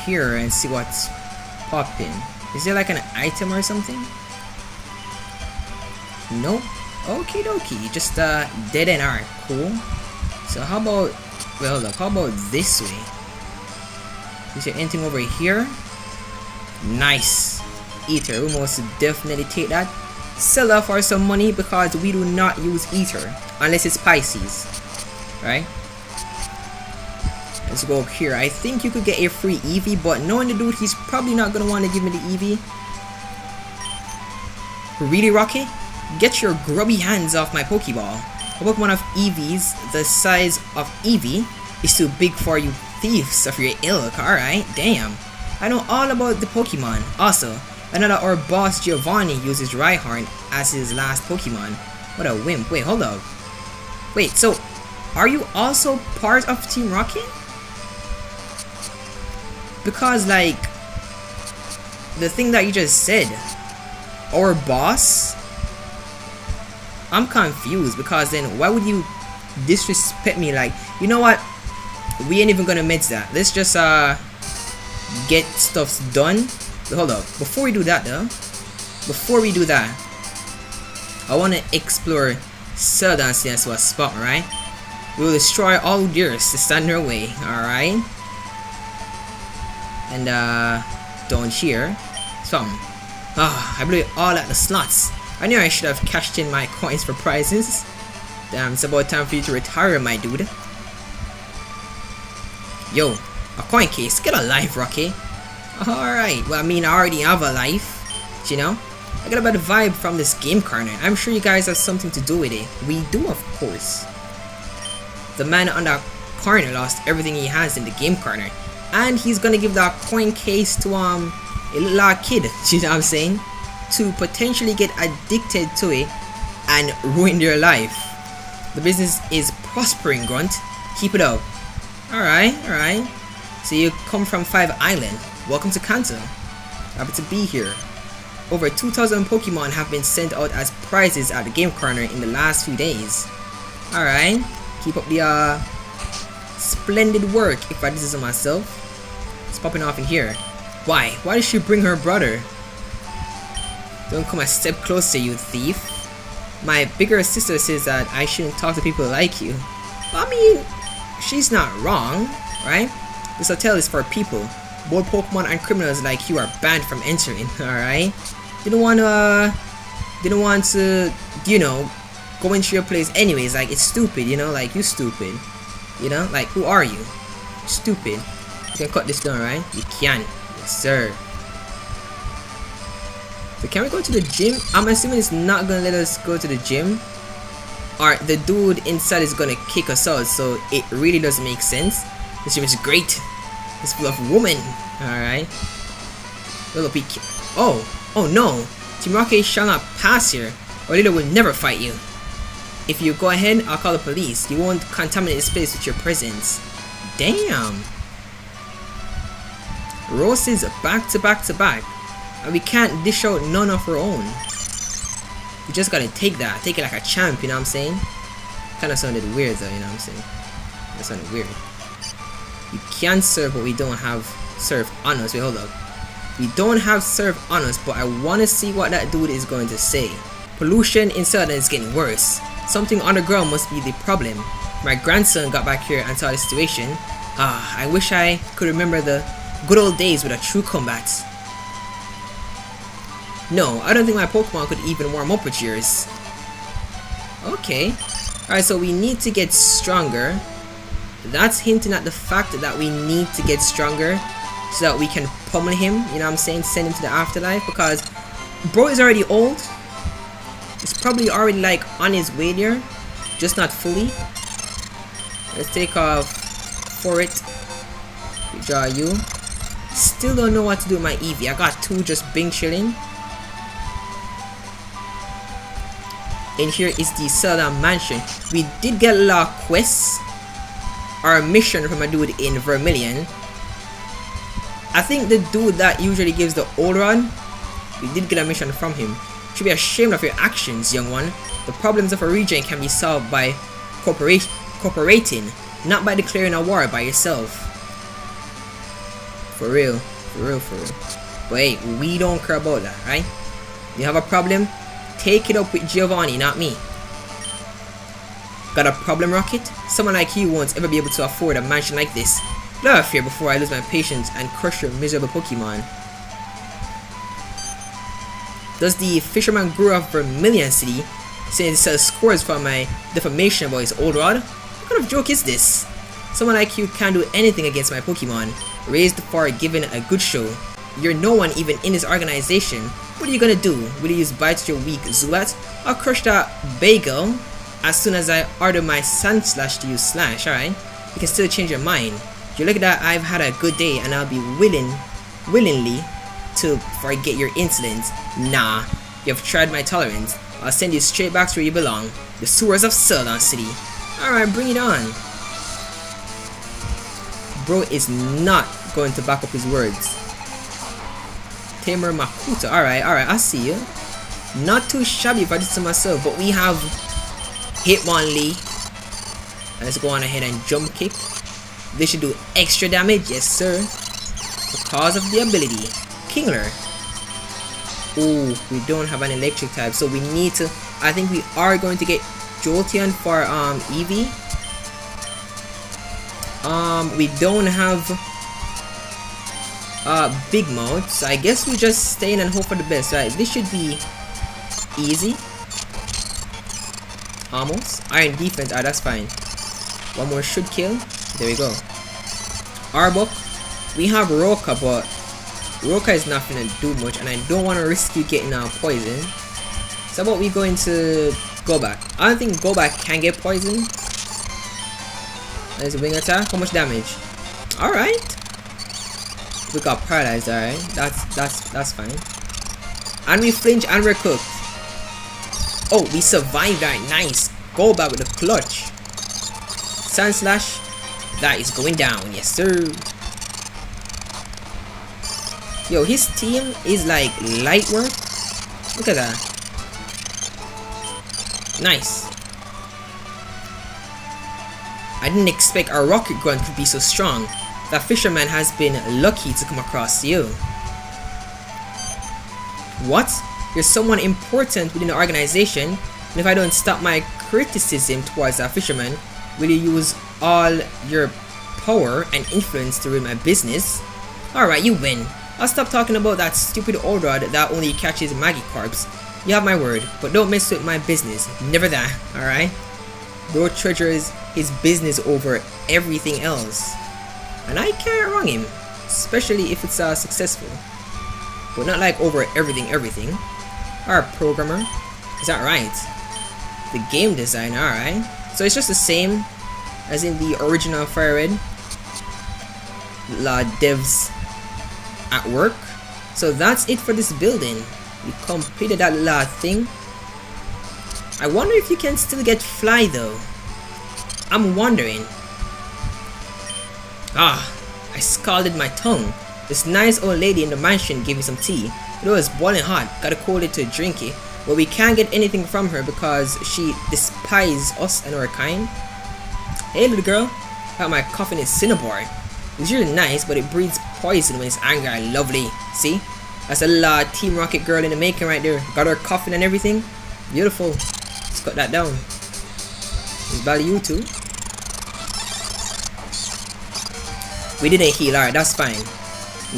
here and see what's popping. Is there like an item or something? Nope. Okie dokie. Just dead end. Alright, cool. So how about, well, look, how about this way? Is there anything over here? Nice. Ether. We must definitely take that. Sell that for some money because we do not use ether unless it's Pisces. Right? Let's go here. I think you could get a free Eevee, but knowing the dude, he's probably not gonna want to give me the Eevee. Really, Rocky? Get your grubby hands off my Pokeball. A Pokemon of Eevees the size of Eevee is too big for you thieves of your ilk. Alright, damn. I know all about the Pokemon. Also, I know that our boss Giovanni uses Rhyhorn as his last Pokemon. What a wimp. Wait, hold up. Wait, so are you also part of Team Rocket? Because, like, the thing that you just said, our boss? I'm confused because then why would you disrespect me? Like, you know what? We ain't even gonna mix that. Let's just get stuff done. But hold up. Before we do that though, I wanna explore Zelda and see that's what's spot, right? We will destroy all deers to stand in our way, alright? And down here, something. I blew it all at the slots. I knew I should have cashed in my coins for prizes. Damn, it's about time for you to retire, my dude. Yo, a coin case. Get a life, Rocky. Alright, well, I mean, I already have a life. You know? I got a bad vibe from this game corner. I'm sure you guys have something to do with it. We do, of course. The man on that corner lost everything he has in the game corner. And he's gonna give that coin case to, a little kid. You know what I'm saying? To potentially get addicted to it and ruin their life. The business is prospering, Grunt. Keep it up. Alright, alright. So you come from 5 Island. Welcome to Kanto. Happy to be here. Over 2,000 Pokemon have been sent out as prizes at the game corner in the last few days. Alright. Keep up the splendid work, if I this is myself. It's popping off in here. Why? Why did she bring her brother? Don't come a step closer, you thief. My bigger sister says that I shouldn't talk to people like you. Well, I mean, she's not wrong, right? This hotel is for people. Both Pokemon and criminals like you are banned from entering, alright? Didn't want to, you know, go into your place anyways. Like, it's stupid, you know? Like, you stupid. You know? Like, who are you? Stupid. You can cut this down, right? You can. Yes, sir. So can we go to the gym? I'm assuming it's not gonna let us go to the gym. Or the dude inside is gonna kick us out, so it really doesn't make sense. This gym is great. It's full of women. Alright. Little peek. Oh no. Team Rocket shall not pass here, or Lilo will never fight you. If you go ahead, I'll call the police. You won't contaminate this place with your presence. Damn. Roses back to back to back. And we can't dish out none of our own. We just gotta take that. Take it like a champ, you know what I'm saying? Kinda sounded weird though, you know what I'm saying? That sounded weird. We can serve, but we don't have serve on us. Wait, hold up. We don't have serve on us, but I wanna see what that dude is going to say. Pollution in Zelda is getting worse. Something underground must be the problem. My grandson got back here and saw the situation. I wish I could remember the good old days with a true combat. No, I don't think my Pokemon could even warm up with yours. Okay. Alright, so we need to get stronger. That's hinting at the fact that we need to get stronger so that we can pummel him, you know what I'm saying? Send him to the afterlife, because bro is already old. He's probably already like on his way there, just not fully. Let's take off for it. We draw you. Still don't know what to do with my Eevee. I got 2 just being chilling. And here is the Zelda mansion. We did get a lot of quests. Our mission from a dude in Vermilion. I think the dude that usually gives the old run, we did get a mission from him. Should be ashamed of your actions, young one. The problems of a region can be solved by cooperating, not by declaring a war by yourself. For real. For real, for real. But hey, we don't care about that, right? You have a problem? Take it up with Giovanni, not me. Got a problem, Rocket? Someone like you won't ever be able to afford a mansion like this. Get out of here before I lose my patience and crush your miserable Pokemon. Does the fisherman grow up Vermilion City saying to sell scores for my defamation about his old rod? What kind of joke is this? Someone like you can't do anything against my Pokemon. Raised for giving a good show. You're no one even in this organization. What are you gonna do? Will you use bites your weak Zubat? I'll crush that bagel as soon as I order my Sandslash to use Slash, alright? You can still change your mind. You look at that, I've had a good day and I'll be willingly to forget your insolence. Nah, you've tried my tolerance. I'll send you straight back to where you belong. The sewers of Celadon City. Alright, bring it on. Bro is not going to back up his words. Tamer Makuta. Alright, I see you. Not too shabby if I did to myself, but we have Hitmonlee. Let's go on ahead and jump kick. This should do extra damage, yes sir. Because of the ability. Kingler. Oh, we don't have an electric type, so we need to. I think we are going to get Jolteon for Eevee. We don't have Big Mouth, so I guess we just stay in and hope for the best. Right, this should be easy. Almost. Iron defense. Ah, that's fine. One more should kill. There we go. Arbok. We have Roka, but Roka is not gonna do much, and I don't want to risk you getting poison. So how about we go into Golbat? I don't think Golbat can get poison. There's a wing attack. How much damage? Alright. We got paralyzed, alright. That's fine. And we flinch and we're cooked. Oh, we survived that. Nice. Golbat with a clutch. Sandslash. That is going down. Yes, sir. Yo, his team is like light work. Look at that. Nice. I didn't expect our rocket grunt could be so strong. That fisherman has been lucky to come across you. What? You're someone important within the organization, and if I don't stop my criticism towards that fisherman, will you use all your power and influence to ruin my business? Alright, you win. I'll stop talking about that stupid old rod that only catches Magikarps. You have my word, but don't mess with my business. Never that, alright? Bro treasures his business over everything else. And I can't wrong him, especially if it's successful. But not like over everything. Our programmer, is that right? The game design, alright. So it's just the same as in the original Fire Red. La devs at work. So that's it for this building. We completed that last thing. I wonder if you can still get fly though. I'm wondering. Ah, I scalded my tongue. This nice old lady in the mansion gave me some tea. It was boiling hot. Gotta cool it to drink it. But we can't get anything from her because she despises us and our kind. Hey little girl, got my coffin in Cinnabar. It's really nice, but it breathes poison when it's angry. Lovely. See? That's a Team Rocket girl in the making right there. Got her coffin and everything. Beautiful. Let's cut that down. It's about you too. We didn't heal. Alright, that's fine.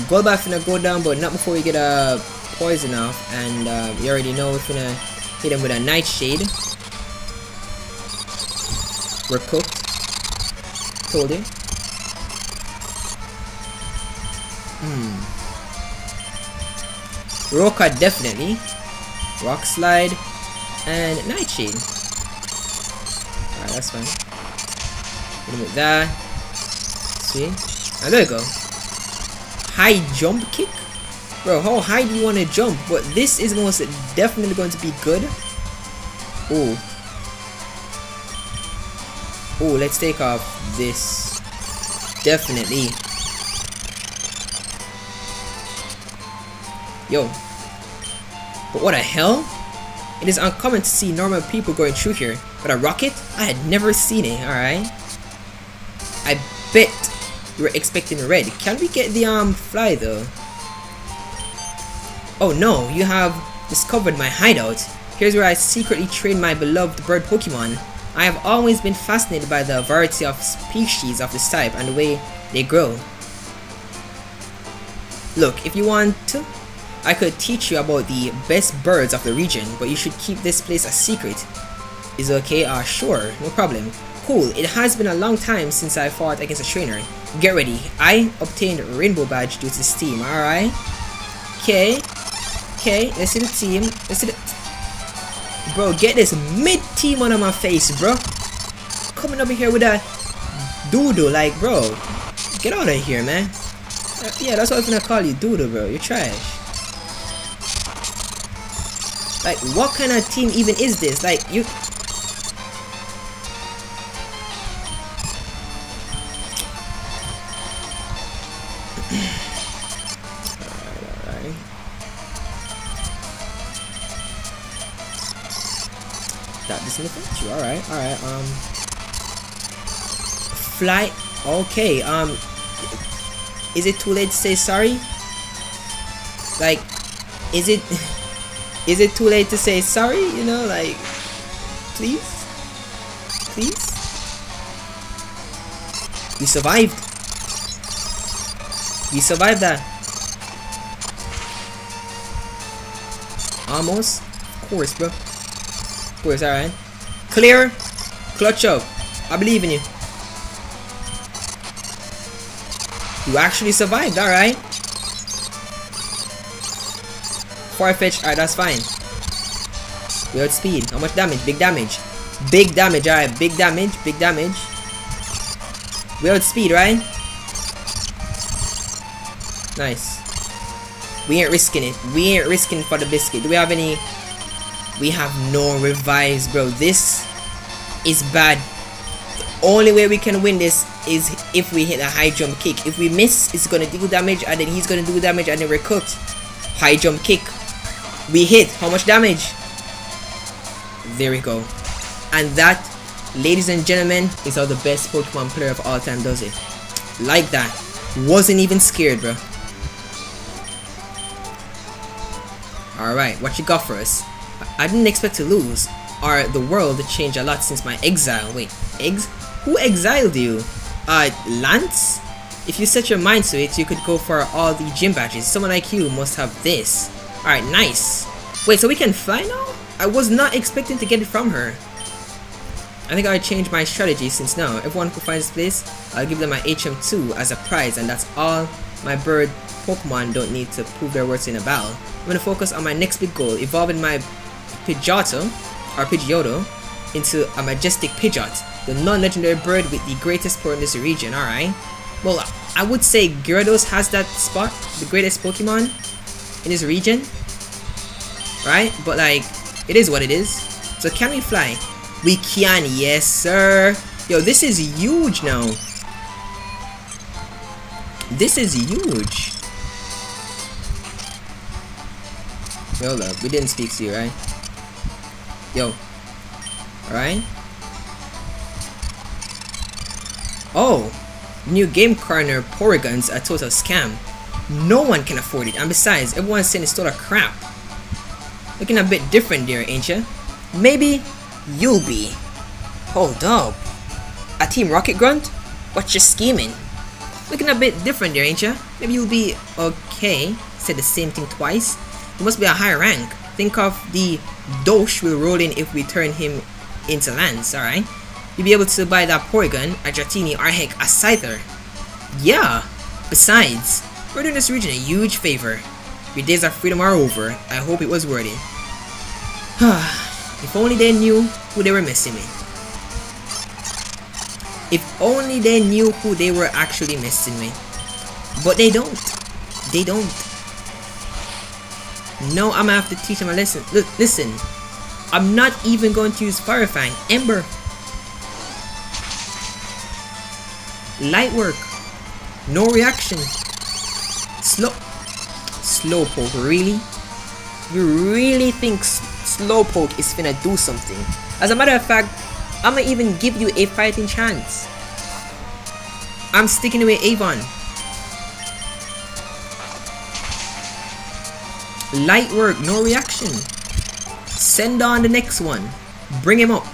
Golbat finna go down, but not before we get a poison off. And you already know we're finna hit him with a Nightshade. We're cooked. Told you. Roka definitely. Rock Slide and Nightshade. Alright, that's fine. Hit him with that. See? And there we go. High jump kick? Bro, how high do you want to jump? But this is most definitely going to be good. Oh. Oh, let's take off this. Definitely. Yo. But what the hell? It is uncommon to see normal people going through here. But a rocket? I had never seen it, alright? I bet You were expecting red. Can we get the fly though? Oh no, you have discovered my hideout. Here's where I secretly train my beloved bird Pokemon. I have always been fascinated by the variety of species of this type and the way they grow. Look, if you want to, I could teach you about the best birds of the region, but you should keep this place a secret. Is it okay? Sure, no problem. Cool, it has been a long time since I fought against a trainer. Get ready, I obtained a rainbow badge due to this team, alright? Okay, let's see the team. Let's see the... Bro, get this mid-team out of my face, bro. Coming over here with that doodle, like, bro. Get out of here, man. Yeah, that's what I was gonna call you, doodle, bro. You're trash. Like, what kind of team even is this? Like, you... Alright. That doesn't affect you. Alright. Fly. Okay, is it too late to say sorry? Like, is it too late to say sorry? You know, like, please? We survived. We survived that. Almost. Of course, bro. Of course, alright. Clear. Clutch up. I believe in you. You actually survived, alright. Far-fetched, alright, that's fine. We outspeed. How much damage? Big damage. Big damage, alright. Big damage. We outspeed, right? Nice. We ain't risking it. We ain't risking for the biscuit. Do we have any? We have no revives, bro. This is bad. The only way we can win this is if we hit a high jump kick. If we miss, it's gonna do damage, and then he's gonna do damage, and then we're cooked. High jump kick. We hit. How much damage? There we go. And that, ladies and gentlemen, is how the best Pokemon player of all time does it. Like that. Wasn't even scared, bro. Alright, what you got for us? I didn't expect to lose. The world changed a lot since my exile. Wait, who exiled you? Lance? If you set your mind to it, you could go for all the gym badges. Someone like you must have this. Alright, nice. Wait, so we can fly now? I was not expecting to get it from her. I think I'll change my strategy since now everyone who finds this place, I'll give them my HM2 as a prize, and that's all. My bird Pokemon don't need to prove their worth in a battle. I'm gonna focus on my next big goal, evolving my Pidgeotto into a majestic Pidgeot, the non-legendary bird with the greatest power in this region. Alright. Well, I would say Gyarados has that spot, the greatest Pokemon in this region. Right? But like, it is what it is. So can we fly? We can, yes sir. Yo, this is huge now. This is huge. Yo, look, we didn't speak to you, right? Yo. Alright. Oh, new game corner Porygons, a total scam. No one can afford it, and besides, everyone's saying it's total crap. Looking a bit different there, ain't ya? Maybe you'll be. Hold up. A Team Rocket Grunt? What you scheming? Looking a bit different there, ain't ya? Maybe you'll be okay. Said the same thing twice. You must be a high rank. Think of the dosh we'll roll in if we turn him into Lance, alright? You'll be able to buy that Porygon, a Dratini, or heck, a Scyther. Yeah. Besides, we're doing this region a huge favor. Your days of freedom are over. I hope it was worth it. If only they knew who they were messing with. If only they knew who they were actually messing with. But they don't. They don't. No, I'm gonna have to teach them a lesson. Look, listen. I'm not even going to use Fire Fang. Ember. Light work. No reaction. Slowpoke, really? You really think Slowpoke is finna do something? As a matter of fact, I'ma even give you a fighting chance. I'm sticking with Avon. Light work, no reaction. Send on the next one. Bring him up.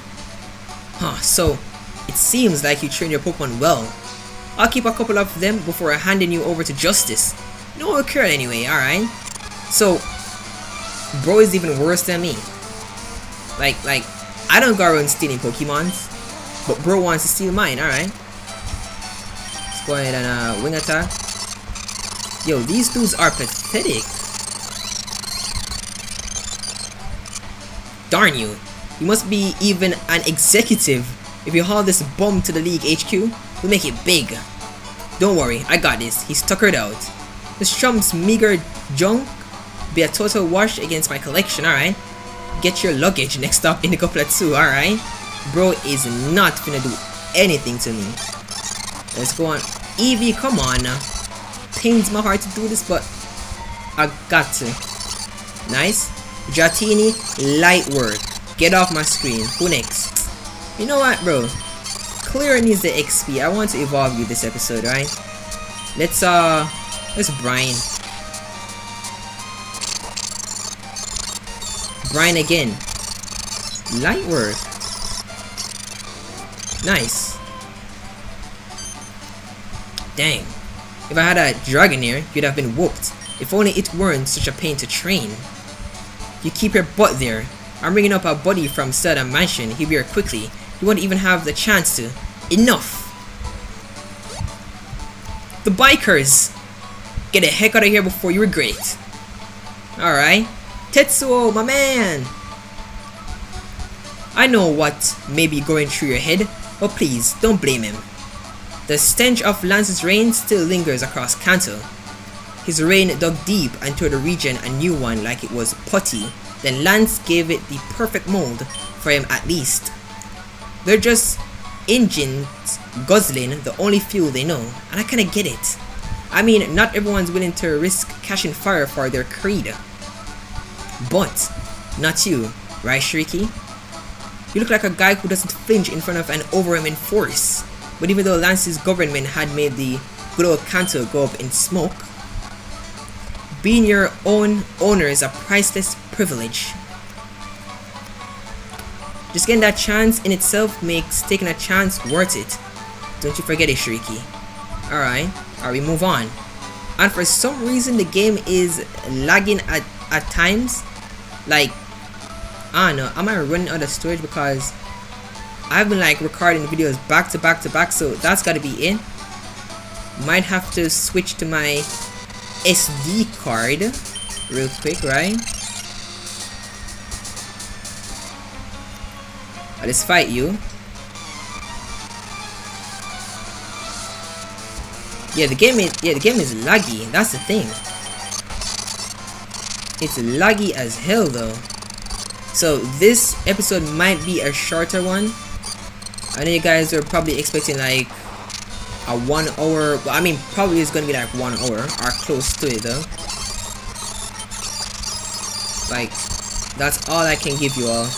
Huh, so it seems like you train your Pokemon well. I'll keep a couple of them before handing you over to Justice. No occur anyway, alright? So, bro is even worse than me. Like, I don't go around stealing Pokemons, but bro wants to steal mine, alright? Let's go ahead and wing attack. Yo, these dudes are pathetic. Darn you. You must be even an executive. If you haul this bum to the league HQ, we'll make it big. Don't worry, I got this. He's tuckered out. This Trump's meager junk be a total wash against my collection, alright? Get your luggage next stop in the couplet too, alright? Bro is not gonna do anything to me. Let's go on. Eevee, come on now. Pains my heart to do this, but I got to. Nice. Dratini, light work. Get off my screen. Who next? You know what, bro? Clear needs the XP. I want to evolve you this episode, right? Let's Brian. Brian again. Light work. Nice. Dang. If I had a Dragonair, you'd have been whooped. If only it weren't such a pain to train. You keep your butt there. I'm bringing up a buddy from Sada Mansion. He'll be here quickly. You won't even have the chance to. Enough! The bikers! Get the heck out of here before you regret it. Alright. Tetsuo, my man! I know what may be going through your head, but please, don't blame him. The stench of Lance's reign still lingers across Kanto. His reign dug deep and tore the region a new one like it was putty. Then Lance gave it the perfect mold, for him at least. They're just engines guzzling the only fuel they know, and I kinda get it. I mean, not everyone's willing to risk catching fire for their creed. But, not you, right Shariki? You look like a guy who doesn't flinch in front of an overwhelming force. But even though Lance's government had made the good old Kanto go up in smoke, being your own owner is a priceless privilege. Just getting that chance in itself makes taking a chance worth it. Don't you forget it, Shariki. Alright, we move on. And for some reason the game is lagging at times. Like, I don't know, am I running out of storage? Because I've been like recording videos back to back to back, so that's gotta be it. Might have to switch to my SD card real quick, right? Let's fight you. Yeah, the game is laggy. That's the thing. It's laggy as hell though. So this episode might be a shorter one. I know you guys are probably expecting like a 1 hour. Well, I mean, probably it's gonna be like 1 hour or close to it though. Like, that's all I can give you all.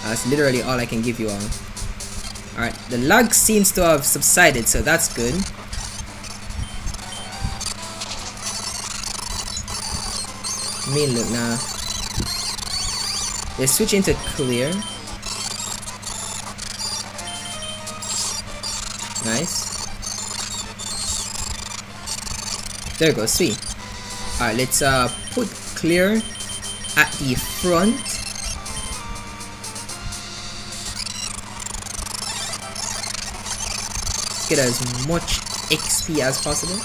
That's literally all I can give you all. Alright, the lag seems to have subsided, so that's good. I mean, look now. Let's switch into clear. Nice. There we go, sweet. Alright, let's put clear at the front. Get as much XP as possible.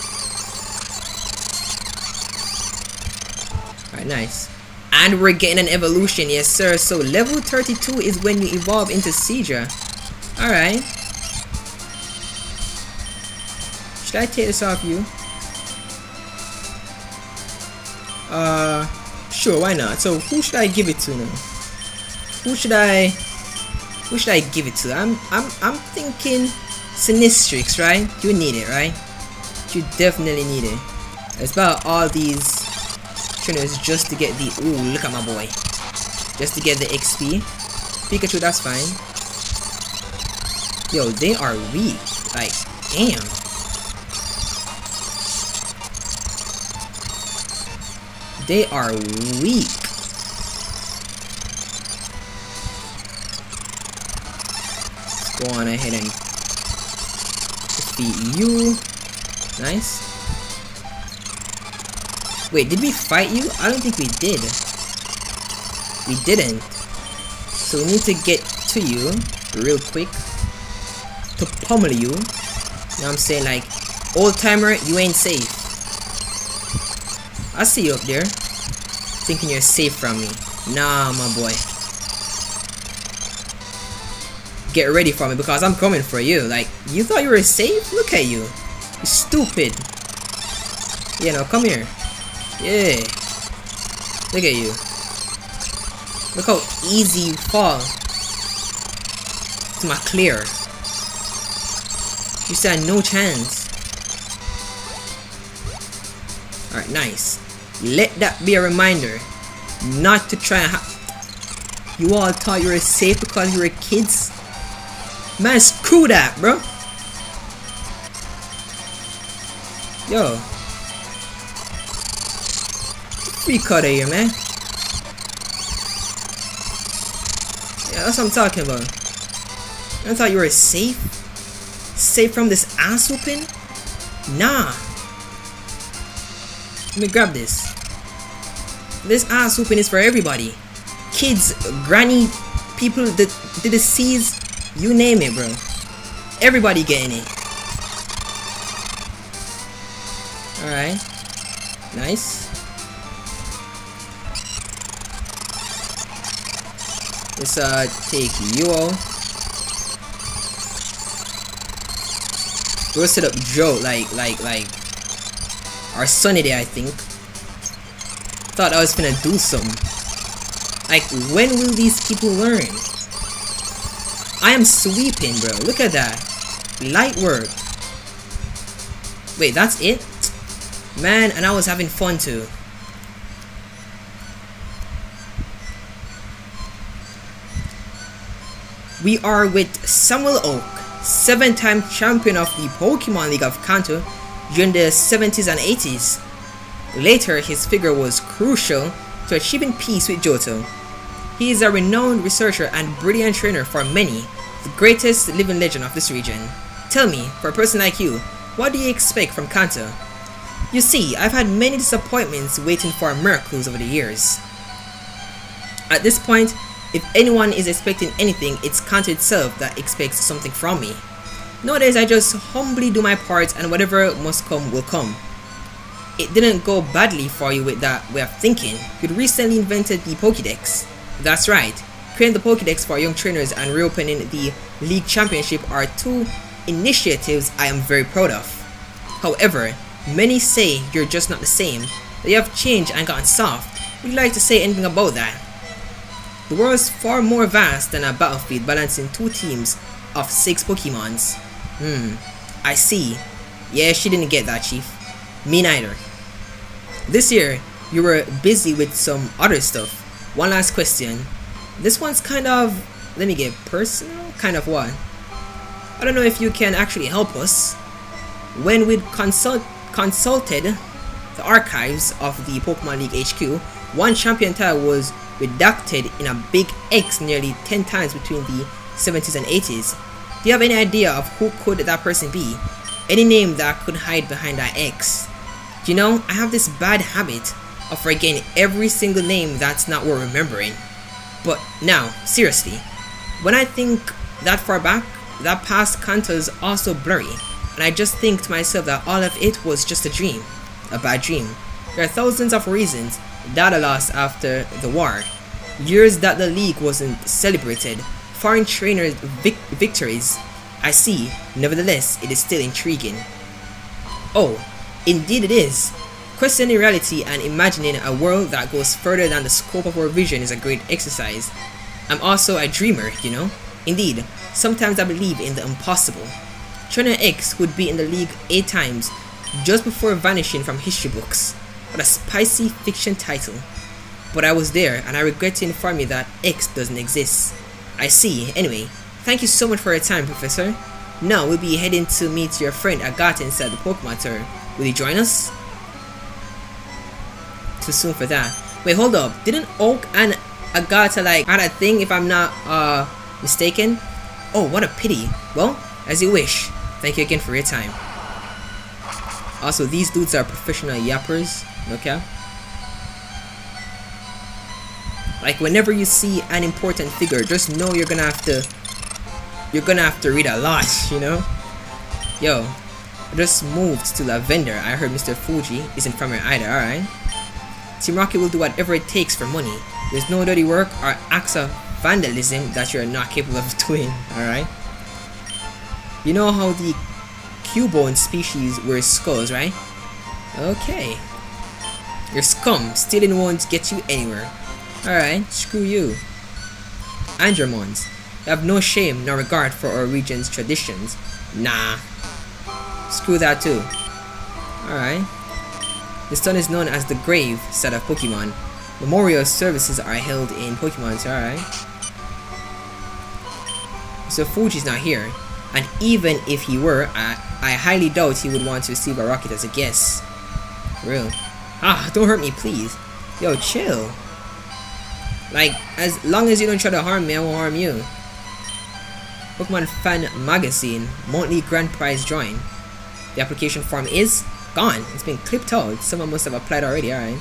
Alright, nice. And we're getting an evolution, yes sir. So level 32 is when you evolve into Seadra. Alright. Should I take this off you? Sure, why not? So who should I give it to now? Who should I give it to? I'm thinking Sinistrix, right? You need it, right? You definitely need it. It's about all these trainers just to get the... Ooh, look at my boy. Just to get the XP. Pikachu, that's fine. Yo, they are weak. Like, damn. They are weak. Let's go on ahead and defeat you. Nice. Wait, did we fight you? I don't think we did. We didn't. So we need to get to you real quick to pummel you. You know what I'm saying? Like, old timer, you ain't safe. I see you up there, thinking you're safe from me. Nah, my boy. Get ready for me because I'm coming for you. Like, you thought you were safe? Look at you. You stupid. Yeah, now come here. Yeah. Look at you. Look how easy you fall to my clear. You stand no chance. Alright, nice. Let that be a reminder not to try and you all thought you were safe because you were kids? Man, screw that, bro. Yo. Freak out of here, man. Yeah, that's what I'm talking about. I thought you were safe? Safe from this ass whooping? Nah. Let me grab this. This ass whooping is for everybody. Kids, granny, people, the deceased, you name it, bro. Everybody getting it. Alright. Nice. Let's take you all. We'll set up Joe like our sunny day, I think. Thought I was gonna do something. Like, when will these people learn? I am sweeping, bro. Look at that. Light work. Wait, that's it? Man, and I was having fun too. We are with Samuel Oak, 7-time champion of the Pokemon League of Kanto during the 70s and 80s. Later, his figure was crucial to achieving peace with Johto. He is a renowned researcher and brilliant trainer for many, the greatest living legend of this region. Tell me, for a person like you, what do you expect from Kanto? You see, I've had many disappointments waiting for miracles over the years. At this point, if anyone is expecting anything, it's Kanto itself that expects something from me. Nowadays, I just humbly do my part and whatever must come will come. It didn't go badly for you with that way of thinking. You recently invented the Pokédex. That's right. Creating the Pokédex for young trainers and reopening the League Championship are two initiatives I am very proud of. However, many say you're just not the same, that you have changed and gotten soft. Would you like to say anything about that? The world is far more vast than a battlefield balancing two teams of 6 Pokemons. I see. Yeah, she didn't get that, Chief. Me neither. This year, you were busy with some other stuff. One last question. This one's kind of, let me get personal? Kind of what? I don't know if you can actually help us. When we consulted the archives of the Pokemon League HQ, one champion title was redacted in a big X nearly 10 times between the 70s and 80s. Do you have any idea of who could that person be? Any name that could hide behind that X? You know, I have this bad habit of forgetting every single name that's not worth remembering. But now, seriously, when I think that far back, that past Kanto is also blurry, and I just think to myself that all of it was just a dream, a bad dream. There are thousands of reasons that I lost after the war, years that the league wasn't celebrated, foreign trainers' victories. I see, nevertheless, it is still intriguing. Oh, indeed it is. Questioning reality and imagining a world that goes further than the scope of our vision is a great exercise. I'm also a dreamer, you know. Indeed, sometimes I believe in the impossible. Trainer X would be in the league 8 times, just before vanishing from history books. What a spicy fiction title. But I was there, and I regret to inform you that X doesn't exist. I see. Anyway, Thank you so much for your time, Professor. Now we'll be heading to meet your friend Agatha inside the Pokemon Tower. Will you join us? Too soon for that. Wait, hold up. Didn't Oak and Agatha like had a thing, if I'm not mistaken? Oh, what a pity. Well, as you wish. Thank you again for your time. Also, these dudes are professional yappers. Okay? Like, whenever you see an important figure, just know you're gonna have to read a lot, you know? Yo, I just moved to Lavender. I heard Mr. Fuji isn't from here either, alright? Team Rocket will do whatever it takes for money. There's no dirty work or acts of vandalism that you're not capable of doing, alright? You know how the Cubone species wear skulls, right? Okay. Your scum. Stealing won't get you anywhere. Alright, screw you. Andromons. You have no shame nor regard for our region's traditions. Nah. Screw that too. Alright. The stone is known as the grave set of Pokemon. Memorial services are held in Pokemon, so alright. So Fuji's not here. And even if he were, I highly doubt he would want to receive a rocket as a guest. For real. Ah, don't hurt me, please. Yo, chill. Like, as long as you don't try to harm me, I won't harm you. Pokemon Fan Magazine, monthly grand prize drawing. The application form is gone. It's been clipped out. Someone must have applied already, alright.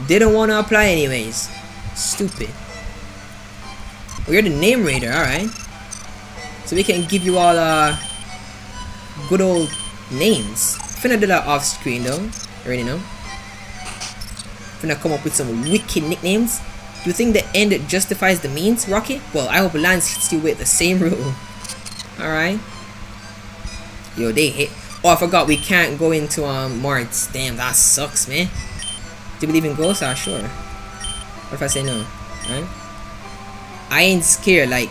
Didn't want to apply anyways. Stupid. Oh, you're the name raider, alright. So we can give you all good old names. Finna do that off screen though. You already know. Finna come up with some wicked nicknames. Do you think the end justifies the means, Rocky? Well, I hope Lance hits you with the same rule. Alright. Yo, they hit. Oh, I forgot we can't go into Marts. Damn, that sucks, man. Do you believe in ghosts? Ah, sure. What if I say no? Right? I ain't scared, like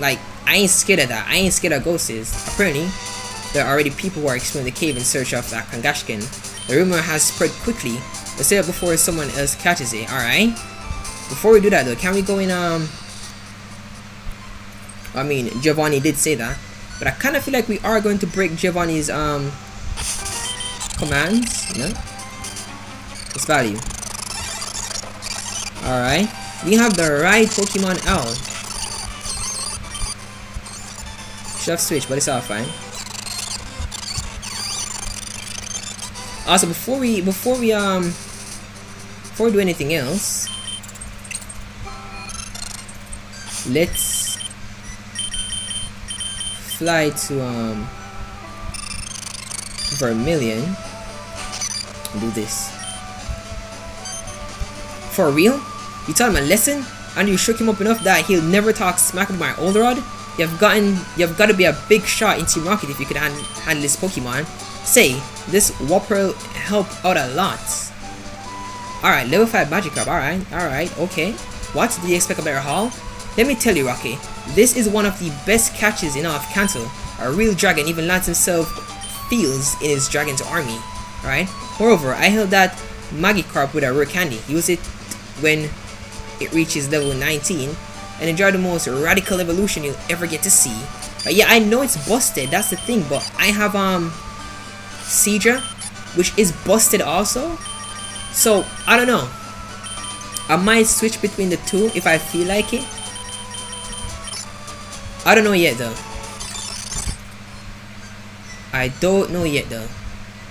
I ain't scared of that. I ain't scared of ghosts. Apparently, there are already people who are exploring the cave in search of that KANGASKHAN. The rumor has spread quickly. Let's say it before someone else catches it, alright? Before we do that though, can we go in I mean, Giovanni did say that. But I kinda feel like we are going to break Giovanni's commands, you know? It's value. Alright. We have the right Pokemon L. Should have switched, but it's all fine. Also, before we do anything else, let's fly to Vermilion and do this. For real? You taught him a lesson? And you shook him up enough that he'll never talk smack with my old rod? You've got to be a big shot in Team Rocket if you could handle this Pokemon. Say, this Whopper helped out a lot. Alright, level 5 Magikarp, alright, okay. What? Did you expect a better haul? Let me tell you, Rocky, this is one of the best catches in all of Kanto. A real dragon even Lance himself feels in his dragon's army. Alright? Moreover, I held that Magikarp with a rare candy. Use it when it reaches level 19 and enjoy the most radical evolution you'll ever get to see. Yeah, I know it's busted, that's the thing, but I have Seadra, which is busted also. So, I don't know. I might switch between the two if I feel like it. I don't know yet though. I don't know yet though.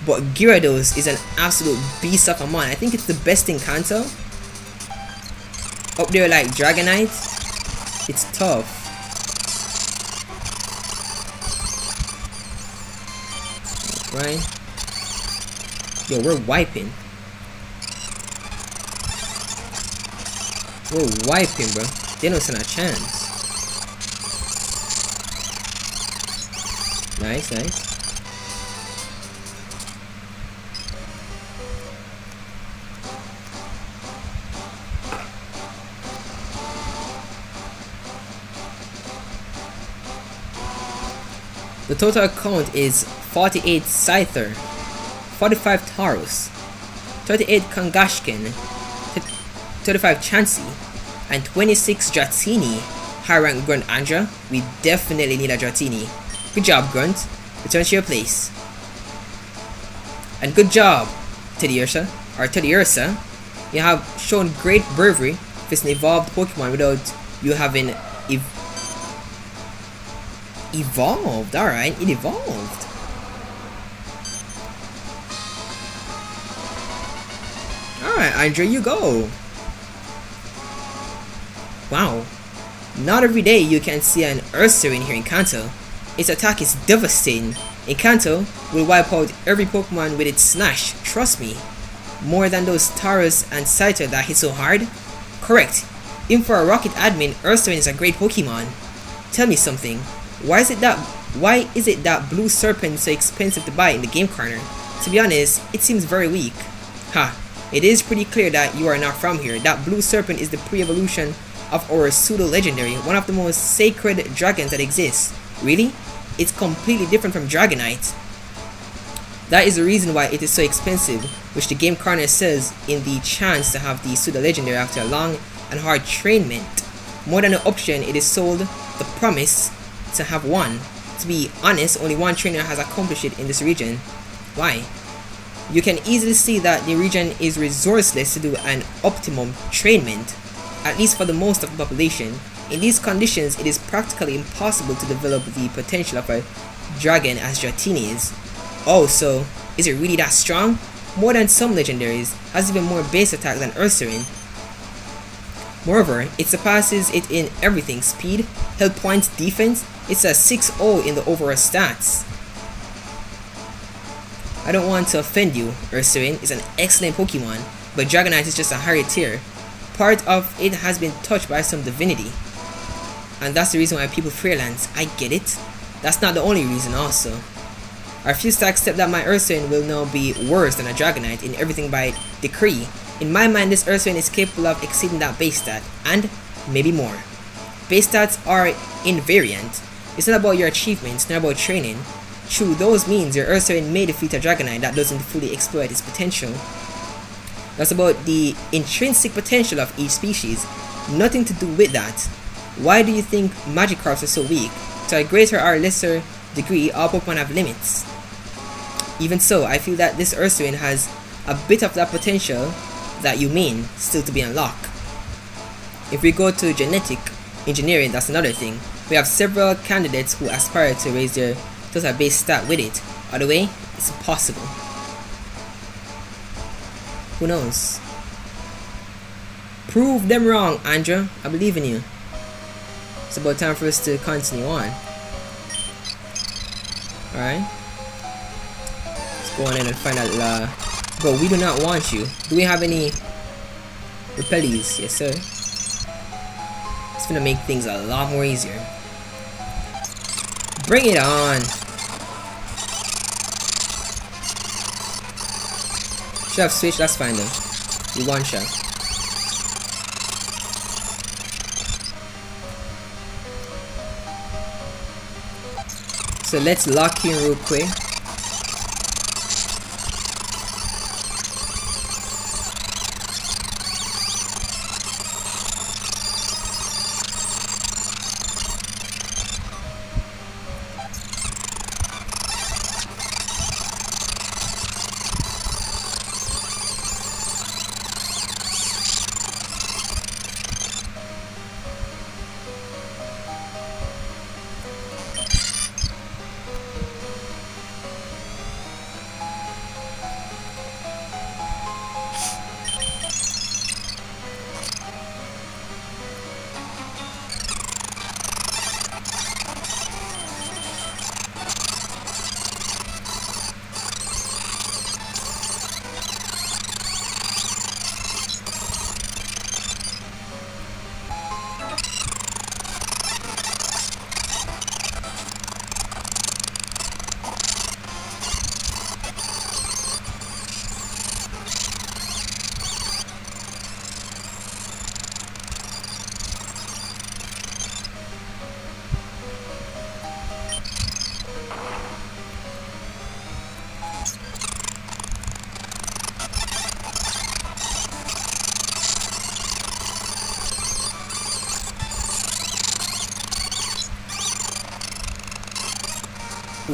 But Gyarados is an absolute beast of a mon. I think it's the best in Kanto. Up there like Dragonite. It's tough. Right? Yo, we're wiping. We're wiping, bro. They don't stand a chance. Nice, nice. The total count is 48 Scyther, 45 Taurus, 38 Kangaskhan, 35 Chansey, and 26 Dratini. high rank Grunt Andra. We definitely need a Dratini. Good job, Grunt. Return to your place. And good job, Teddiursa. You have shown great bravery with an evolved Pokemon without you having evolved. Alright, it evolved. Alright, Andra, you go. Wow. Not every day you can see an Ursaring here in Kanto. Its attack is devastating. In Kanto, will wipe out every Pokemon with its Slash, trust me. More than those Taurus and Scyther that hit so hard? Correct. Even for a Rocket admin, Ursaring is a great Pokemon. Tell me something. Why is it that Blue Serpent is so expensive to buy in the game corner? To be honest, it seems very weak. Ha, it is pretty clear that you are not from here. That Blue Serpent is the pre-evolution of our pseudo-legendary, one of the most sacred dragons that exists. Really? It's completely different from Dragonite. That is the reason why it is so expensive, which the game corner says in the chance to have the pseudo-legendary after a long and hard trainment. More than an option, it is sold the promise to have one. To be honest, only one trainer has accomplished it in this region. Why? You can easily see that the region is resourceless to do an optimum trainment, at least for the most of the population. In these conditions, it is practically impossible to develop the potential of a dragon as Dratini is. Oh, so is it really that strong? More than some legendaries, has even more base attack than Ursaring. Moreover, it surpasses it in everything: speed, health points, defense. It's a 6-0 in the overall stats. I don't want to offend you, Ursaring is an excellent Pokemon, but Dragonite is just a higher tier. Part of it has been touched by some divinity, and that's the reason why people fear lands. I get it. That's not the only reason also. I refuse to accept that my Ursaring will now be worse than a Dragonite in everything by decree. In my mind, this Ursaring is capable of exceeding that base stat, and maybe more. Base stats are invariant. It's not about your achievements, not about training. Through those means, your Ursaring may defeat a Dragonite that doesn't fully exploit its potential. That's about the intrinsic potential of each species, nothing to do with that. Why do you think Magikarps are so weak? To a greater or lesser degree, all Pokemon have limits. Even so, I feel that this Ursaring has a bit of that potential that you mean still to be unlocked. If we go to genetic engineering, that's another thing. We have several candidates who aspire to raise their total base stat with it. Other way, it's impossible. Who knows? Prove them wrong, Andra. I believe in you. It's about time for us to continue on. Alright. Let's go on in and find out. But we do not want you. Do we have any repellees? Yes, sir. It's gonna make things a lot more easier. Bring it on. Should have switched. That's fine though. We one shot. So let's lock in real quick.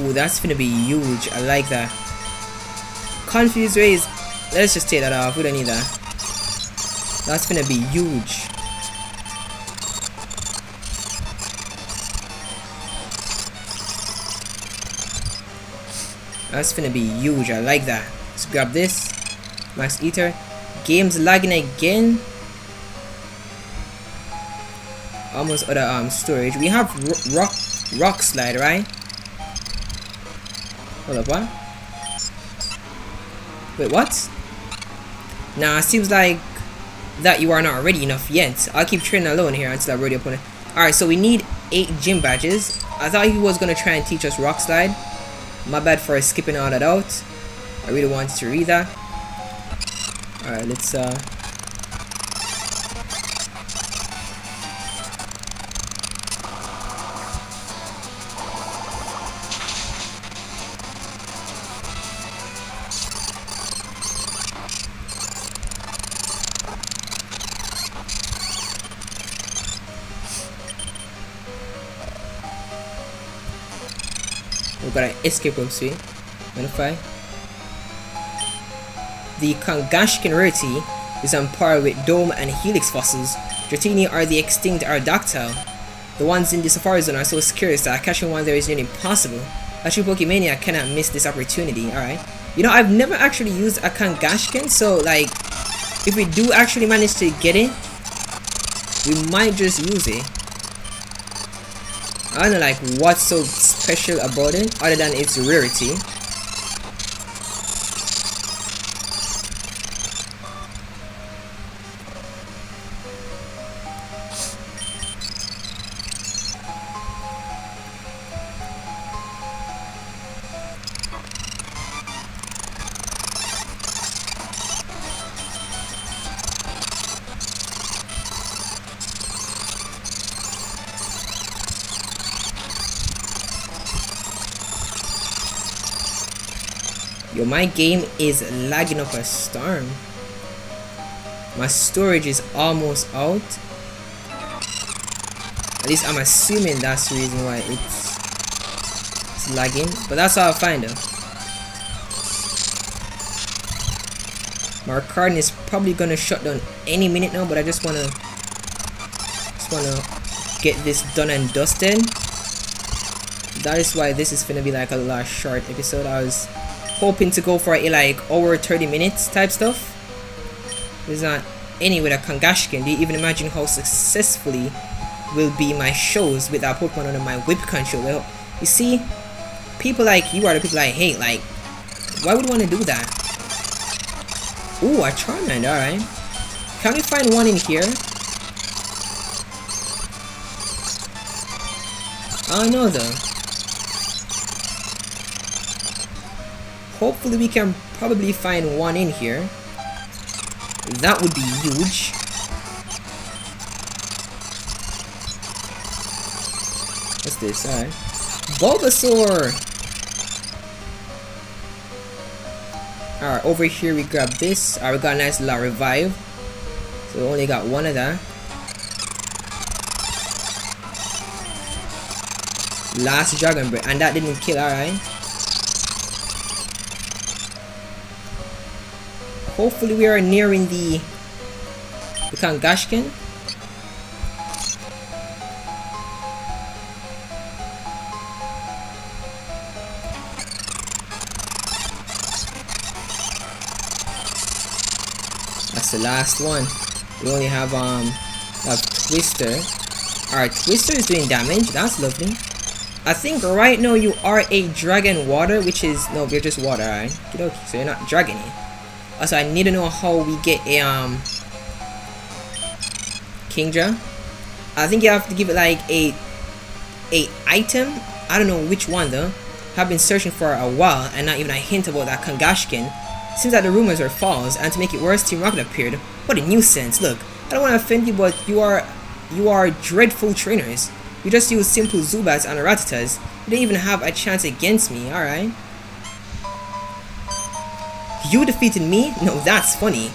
Ooh, that's gonna be huge. I like that. Confused rays. Let's just take that off. We don't need that. That's gonna be huge. That's gonna be huge. I like that. Let's grab this. Max Ether. Game's lagging again. Almost out of storage. We have rock slide, right? Hold up, what? Wait, what? Nah, seems like that you are not ready enough yet. I'll keep training alone here until I'm ready upon it. Alright, so we need 8 gym badges. I thought he was gonna try and teach us rock slide. My bad for skipping all that out. I really wanted to read that. Alright, let's we've got an escape rope suite. Modify. The Kangaskhan rarity is on par with dome and helix fossils. Dratini are the extinct Aerodactyl. The ones in the safari zone are so scarce that catching one there is nearly impossible. A true Pokemania cannot miss this opportunity. Alright. You know, I've never actually used a Kangaskhan, so like, if we do actually manage to get it, we might just use it. I don't know like what's so special about it other than its rarity. Yo, my game is lagging up a storm. My storage is almost out. At least I'm assuming that's the reason why it's lagging. But that's how I find it. My recording is probably gonna shut down any minute now, but I just wanna get this done and dusted. That is why this is gonna be like a last short episode. I was hoping to go for a like hour 30 minutes type stuff. There's not any with a Kangaskhan. Do you even imagine how successfully will be my shows with that Pokemon under my whip control? Well, you see, people like you are the people I hate. Like, why would you want to do that? Ooh, a Charmander, alright. Can we find one in here? I don't know though. Hopefully we can probably find one in here. That would be huge. What's this? Alright. Bulbasaur! Alright, over here we grab this. Alright, we got a nice little revive. So we only got one of that. Last Dragon Breath. And that didn't kill, alright. Hopefully we are nearing the Kangaskhan. That's the last one. We only have Twister. Alright, Twister is doing damage. That's lovely. I think right now you are a Dragon Water, which is no, you're just water, alright. Okay, so you're not Dragon it. Also, I need to know how we get a Kingdra. I think you have to give it like a item. I don't know which one though. I've been searching for a while and not even a hint about that Kangaskhan. Seems that the rumors are false, and to make it worse, Team Rocket appeared. What a nuisance! Look, I don't want to offend you, but you are dreadful trainers. You just use simple Zubats and Rattatas. You didn't even have a chance against me. All right. You defeated me? No, that's funny.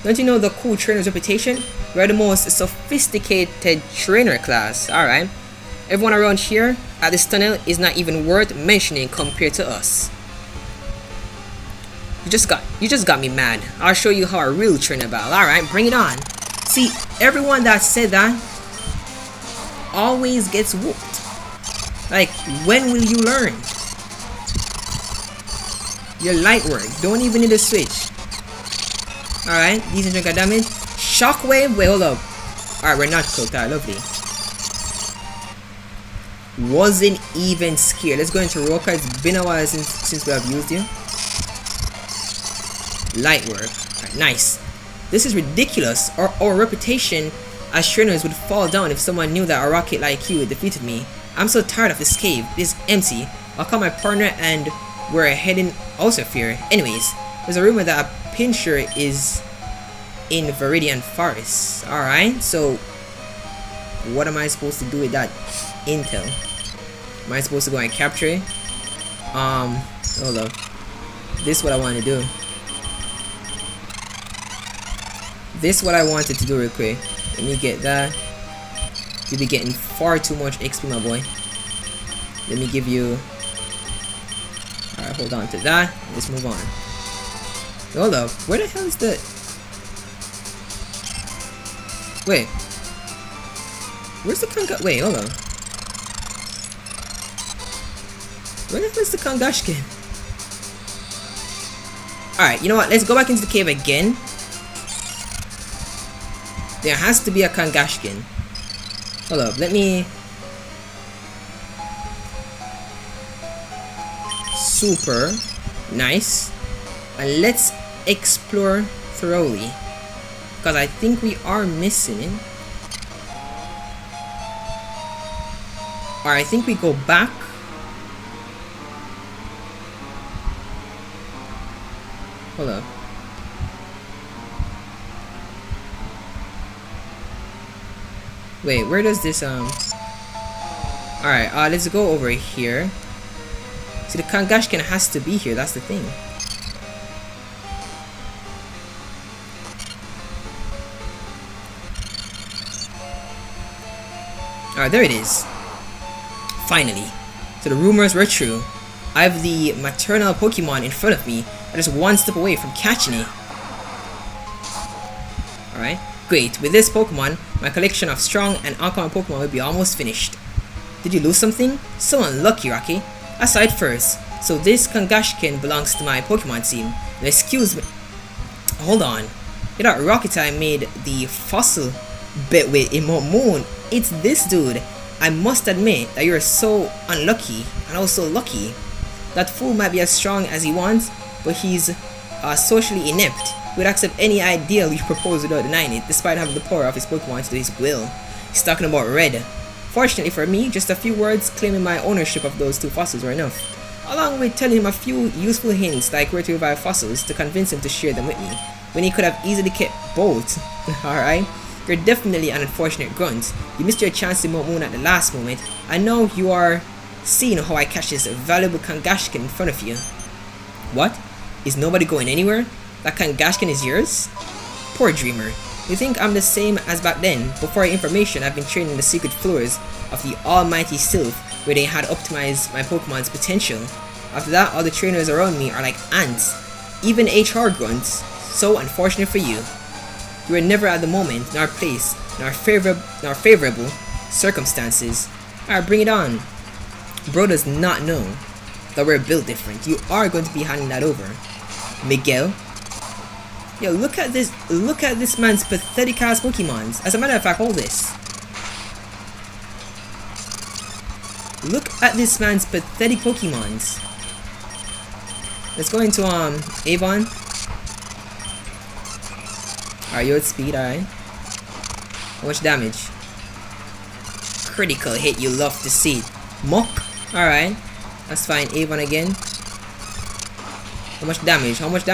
Don't you know the cool trainer's reputation? We're the most sophisticated trainer class. Alright. Everyone around here at this tunnel is not even worth mentioning compared to us. You just got me mad. I'll show you how a real trainer battle. Alright, bring it on. See, everyone that said that always gets whooped. Like, when will you learn? Your light work. Don't even need a switch. Alright, decent chunk of damage. Shockwave. Wait, hold up. Alright, we're not cooked. Alright, lovely. Wasn't even scared. Let's go into Roka. It's been a while since we have used you. Light work. Alright, nice. This is ridiculous. Our reputation as trainers would fall down if someone knew that a rocket like you defeated me. I'm so tired of this cave. It's empty. I'll call my partner and we're heading also fear. Anyways, there's a rumor that a pincher is in Viridian Forest. Alright, so what am I supposed to do with that intel? Am I supposed to go and capture it? Hold up. This is what I want to do. This is what I wanted to do real quick. Let me get that. You'll be getting far too much XP, my boy. Let me give you... Alright, hold on to that. Let's move on. Hold up. Where the hell is the... Wait. Where's the Kanga... Wait, hold on. Where the hell is the Kangaskhan? Alright, you know what? Let's go back into the cave again. There has to be a Kangaskhan. Hold up, let me... Super. Nice. And let's explore thoroughly. Because I think we are missing it. Or I think we go back. Hold up. Wait, where does this Alright, let's go over here. See, the Kangaskhan has to be here, that's the thing. Alright, there it is. Finally. So the rumors were true. I have the maternal Pokemon in front of me. I'm just one step away from catching it. Alright. Great, with this Pokemon, my collection of strong and uncommon Pokemon will be almost finished. Did you lose something? So unlucky, Rocky. Aside first, so this Kangaskhan belongs to my Pokemon team. Now excuse me. Hold on. You know, Rocket I made the fossil bet with Emote Moon. It's this dude. I must admit that you're so unlucky and also lucky. That fool might be as strong as he wants, but he's socially inept. He would accept any ideal you propose without denying it, despite having the power of his Pokemon to do his will. He's talking about Red. Fortunately for me, just a few words claiming my ownership of those two fossils were enough, along with telling him a few useful hints like where to revive fossils to convince him to share them with me, when he could have easily kept both. Alright? You're definitely an unfortunate grunt. You missed your chance to Emote Moon at the last moment. I know you are seeing how I catch this valuable Kangaskhan in front of you. What? Is nobody going anywhere? That Kangaskhan is yours? Poor dreamer. You think I'm the same as back then? Before your information, I've been training the secret floors of the almighty Sylph, where they had optimized my Pokemon's potential. After that, all the trainers around me are like ants. Even HR grunts. So unfortunate for you. You were never at the moment, nor place, nor favorable circumstances. Alright, bring it on. Bro does not know that we're built different. You are going to be handing that over. Miguel. Yo, look at this man's pathetic ass Pokemons. As a matter of fact, hold this. Look at this man's pathetic Pokemons. Let's go into Avon. Alright, you're at speed, alright. How much damage? Critical hit, you love to see it. Muck. Alright. That's fine. Avon again. How much damage? How much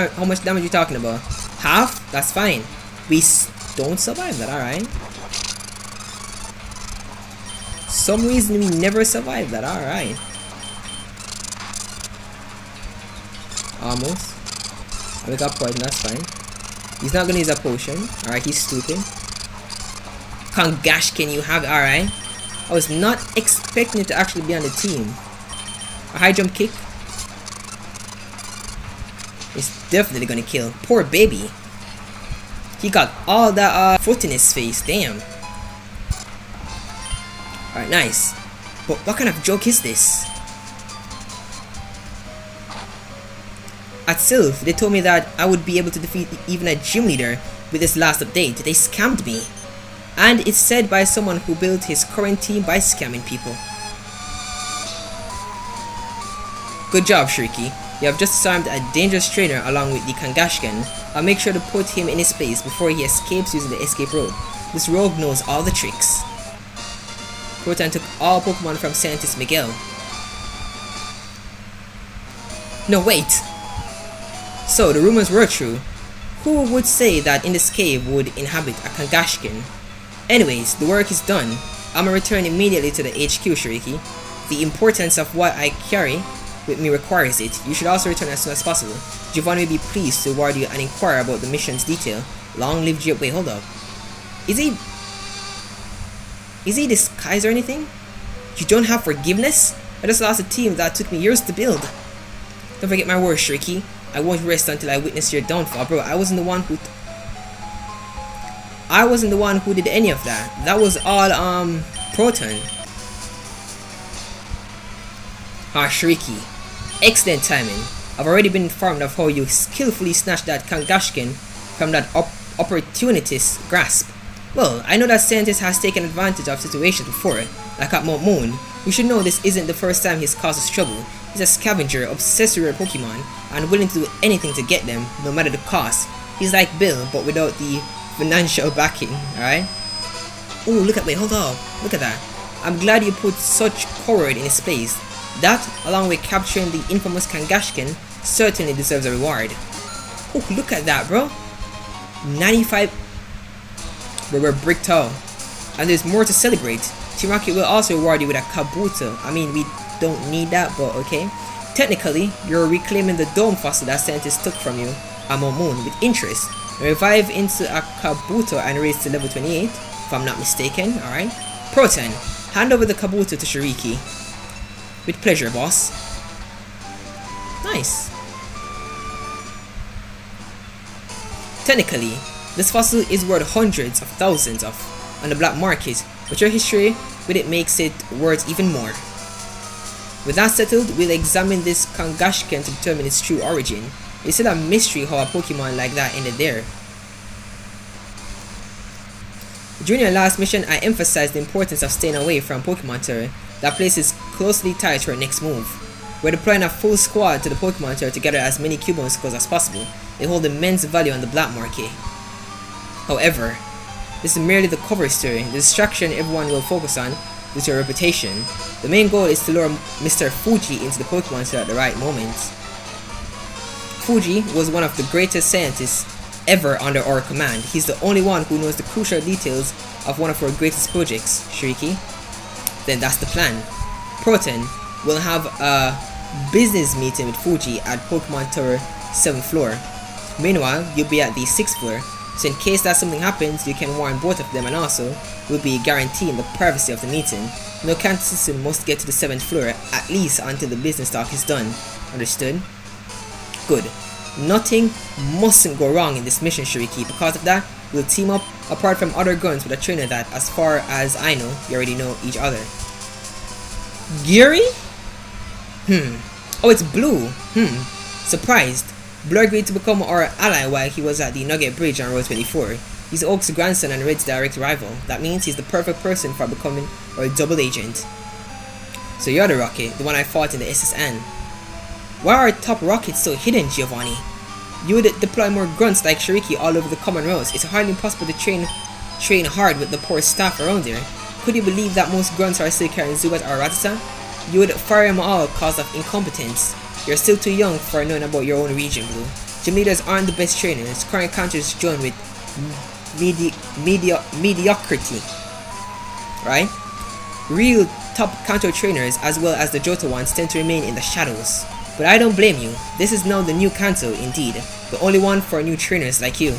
damage you talking about? Half? That's fine. We don't survive that, alright. Some reason we never survived that, alright. Almost. We got poison, that's fine. He's not gonna use a potion. Alright, he's stupid. Kangaskhan you have, alright. I was not expecting it to actually be on the team. A high jump kick. It's definitely gonna kill. Poor baby. He got all that foot in his face. Damn. Alright, nice. But what kind of joke is this? At Sylph, they told me that I would be able to defeat even a gym leader with this last update. They scammed me. And it's said by someone who built his current team by scamming people. Good job, Shariki. You have just disarmed a dangerous trainer along with the Kangaskhan. I'll make sure to put him in his place before he escapes using the escape road. This rogue knows all the tricks. Proton took all Pokemon from scientist Miguel. No, wait! So, the rumors were true. Who would say that in this cave would inhabit a Kangaskhan? Anyways, the work is done. I'ma return immediately to the HQ, Shariki. The importance of what I carry with me requires it. You should also return as soon as possible. Giovanni will be pleased to reward you and inquire about the mission's detail. Long live Giovanni. Wait, hold up. Is he disguised or anything? You don't have forgiveness? I just lost a team that took me years to build. Don't forget my words, Shariki. I won't rest until I witness your downfall. Bro, I wasn't the one who did any of that. That was all Proton. Shariki. Excellent timing. I've already been informed of how you skillfully snatched that Kangaskhan from that opportunist's grasp. Well, I know that scientist has taken advantage of situations before, like at Mount Moon. We should know this isn't the first time he's caused us trouble. He's a scavenger, obsessed with Pokemon, and willing to do anything to get them, no matter the cost. He's like Bill, but without the financial backing, alright? Oh, wait, hold on. Look at that. I'm glad you put such courage in his place. That, along with capturing the infamous Kangaskhan, certainly deserves a reward. Oh, look at that, bro. 95... Bro, we're bricked out. And there's more to celebrate. Team Rocket will also reward you with a Kabuto. I mean, we don't need that, but okay. Technically, you're reclaiming the dome fossil that scientists took from you at Mount Moon with interest. Revive into a Kabuto and raise to level 28, if I'm not mistaken, alright? Proton, hand over the Kabuto to Shariki. With pleasure, boss. Nice. Technically, this fossil is worth hundreds of thousands of on the black market, but your history with it makes it worth even more. With that settled, we'll examine this Kangaskhan to determine its true origin. It's still a mystery how a Pokemon like that ended there. During your last mission, I emphasized the importance of staying away from Pokemon Tower. That place is closely tied to our next move. We're deploying a full squad to the Pokemon Tower to gather as many Cubone skulls as possible. They hold immense value on the black market. However, this is merely the cover story, the distraction everyone will focus on due to your reputation. The main goal is to lure Mr. Fuji into the Pokemon Tower at the right moment. Fuji was one of the greatest scientists ever under our command. He's the only one who knows the crucial details of one of our greatest projects, Shariki. Then that's the plan. Proton will have a business meeting with Fuji at Pokemon Tower 7th floor. Meanwhile, you'll be at the 6th floor, so in case that something happens, you can warn both of them, and also will be guaranteeing the privacy of the meeting. No Kanto system must get to the 7th floor, at least until the business talk is done. Understood? Good. Nothing mustn't go wrong in this mission, Shariki. Because of that, we'll team up apart from other guns with a trainer that, as far as I know, you already know each other. Geary? Oh, it's Blue. Surprised. Blue agreed to become our ally while he was at the Nugget Bridge on Road 24. He's Oak's grandson and Red's direct rival. That means he's the perfect person for becoming our double agent. So you're the Rocket, the one I fought in the SSN. Why are top rockets so hidden, Giovanni? You would deploy more grunts like Shariki all over the common roads. It's hardly impossible to train hard with the poor staff around there. Could you believe that most grunts are still carrying Zubat or Rattata? You would fire them all cause of incompetence. You're still too young for knowing about your own region, Blue. Gym leaders aren't the best trainers. Current counters join with mediocrity. Right? Real top Kanto trainers as well as the Johto ones tend to remain in the shadows. But I don't blame you. This is now the new Kanto indeed. The only one for new trainers like you.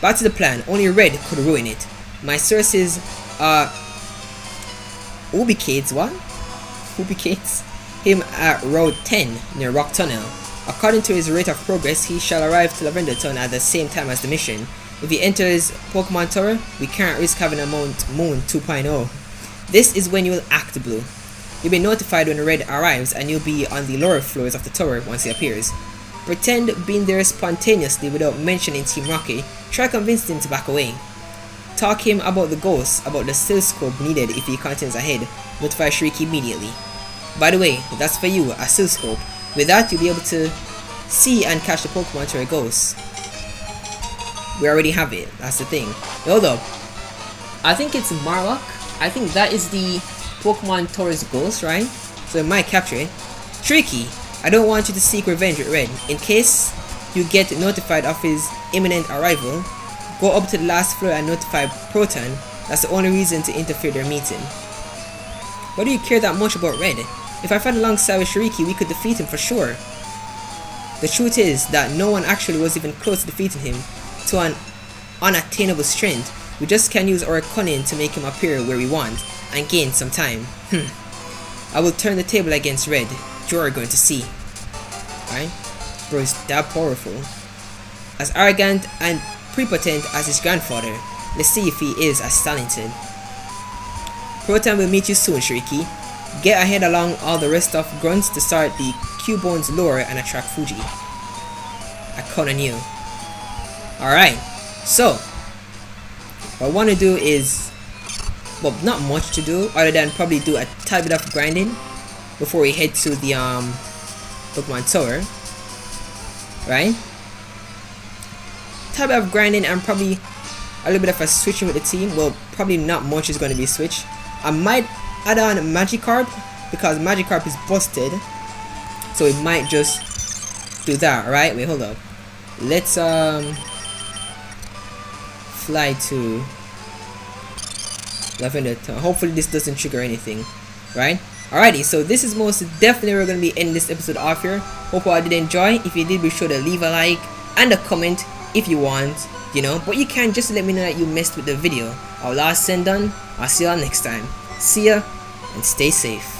Back to the plan. Only Red could ruin it. My sources ubicates what? Ubicates him at Road 10 near Rock Tunnel. According to his rate of progress, he shall arrive to Lavender Town at the same time as the mission. If he enters Pokemon Tower, we can't risk having a Mount Moon 2.0. This is when you will act blue. You'll be notified when Red arrives and you'll be on the lower floors of the tower once he appears. Pretend being there spontaneously without mentioning Team Rocky. Try convincing him to back away. Talk him about the ghost, about the oscilloscope needed if he continues ahead. Notify Shariki immediately. By the way, that's for you, a oscilloscope. With that, you'll be able to see and catch the Pokemon to a ghost. We already have it, that's the thing. Hold up. I think it's Marlock. I think that is the Pokemon Tour's ghost, right? So it might capture it. Shariki, I don't want you to seek revenge with Red. In case you get notified of his imminent arrival, go up to the last floor and notify Proton. That's the only reason to interfere their meeting. Why do you care that much about Red? If I fight alongside with Shariki, we could defeat him for sure. The truth is that no one actually was even close to defeating him to an unattainable strength. We just can use our cunning to make him appear where we want and gain some time. I will turn the table against Red. You're going to see. Right? Bro is that powerful. As arrogant and prepotent as his grandfather. Let's see if he is as talented. Proton will meet you soon, Shariki. Get ahead along all the rest of grunts to start the Cubone's lure and attract Fuji. I count on you. Alright, so what I want to do is, well, not much to do other than probably do a tad bit of grinding before we head to the Pokemon Tower. Right? Tad bit of grinding and probably a little bit of a switching with the team. Well, probably not much is going to be switched. I might add on Magikarp because Magikarp is busted, so we might just do that. Alright, wait, hold up. Let's fly to Lavender Town. Hopefully this doesn't trigger anything, right? Alrighty, so this is most definitely we're going to be ending this episode off here. Hope you all did enjoy. If you did, be sure to leave a like and a comment if you want, you know, but you can just let me know that you messed with the video. Our last send done. I'll see y'all next time. See ya and stay safe.